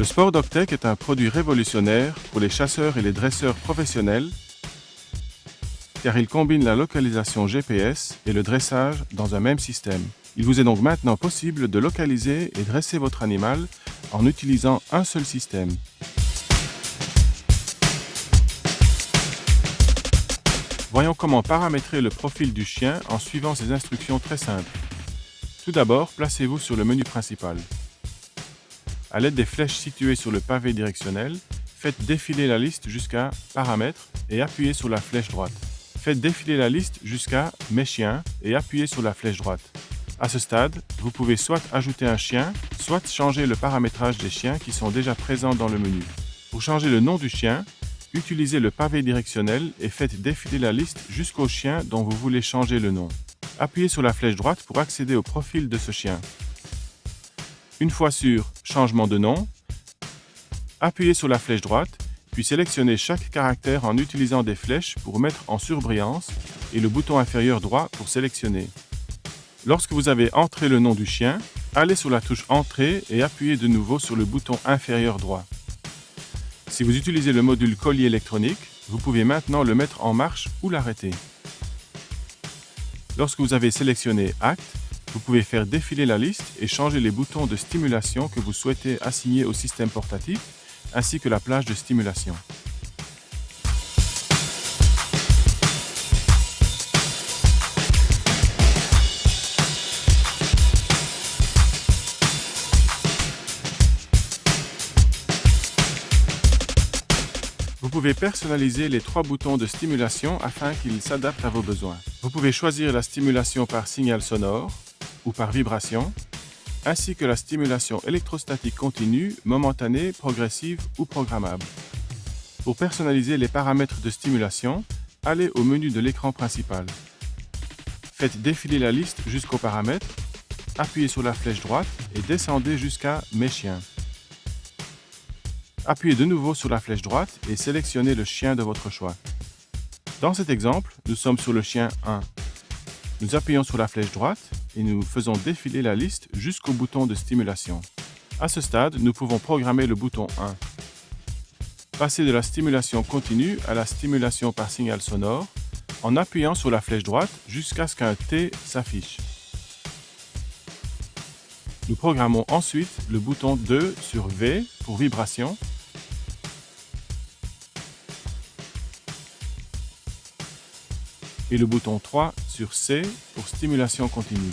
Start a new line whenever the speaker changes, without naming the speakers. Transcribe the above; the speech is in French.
Le Sport Doctech est un produit révolutionnaire pour les chasseurs et les dresseurs professionnels car il combine la localisation GPS et le dressage dans un même système. Il vous est donc maintenant possible de localiser et dresser votre animal en utilisant un seul système. Voyons comment paramétrer le profil du chien en suivant ces instructions très simples. Tout d'abord, placez-vous sur le menu principal. À l'aide des flèches situées sur le pavé directionnel, faites défiler la liste jusqu'à Paramètres et appuyez sur la flèche droite. Faites défiler la liste jusqu'à Mes chiens et appuyez sur la flèche droite. À ce stade, vous pouvez soit ajouter un chien, soit changer le paramétrage des chiens qui sont déjà présents dans le menu. Pour changer le nom du chien, utilisez le pavé directionnel et faites défiler la liste jusqu'au chien dont vous voulez changer le nom. Appuyez sur la flèche droite pour accéder au profil de ce chien. Une fois sur Changement de nom, appuyez sur la flèche droite, puis sélectionnez chaque caractère en utilisant des flèches pour mettre en surbrillance et le bouton inférieur droit pour sélectionner. Lorsque vous avez entré le nom du chien, allez sur la touche Entrée et appuyez de nouveau sur le bouton inférieur droit. Si vous utilisez le module collier électronique, vous pouvez maintenant le mettre en marche ou l'arrêter. Lorsque vous avez sélectionné Acte, vous pouvez faire défiler la liste et changer les boutons de stimulation que vous souhaitez assigner au système portatif, ainsi que la plage de stimulation. Vous pouvez personnaliser les 3 boutons de stimulation afin qu'ils s'adaptent à vos besoins. Vous pouvez choisir la stimulation par signal sonore ou par vibration, ainsi que la stimulation électrostatique continue, momentanée, progressive ou programmable. Pour personnaliser les paramètres de stimulation, allez au menu de l'écran principal. Faites défiler la liste jusqu'aux paramètres, appuyez sur la flèche droite et descendez jusqu'à Mes chiens. Appuyez de nouveau sur la flèche droite et sélectionnez le chien de votre choix. Dans cet exemple, nous sommes sur le chien 1. Nous appuyons sur la flèche droite et nous faisons défiler la liste jusqu'au bouton de stimulation. À ce stade, nous pouvons programmer le bouton 1. Passer de la stimulation continue à la stimulation par signal sonore en appuyant sur la flèche droite jusqu'à ce qu'un T s'affiche. Nous programmons ensuite le bouton 2 sur V pour vibration et le bouton 3 sur C pour stimulation continue.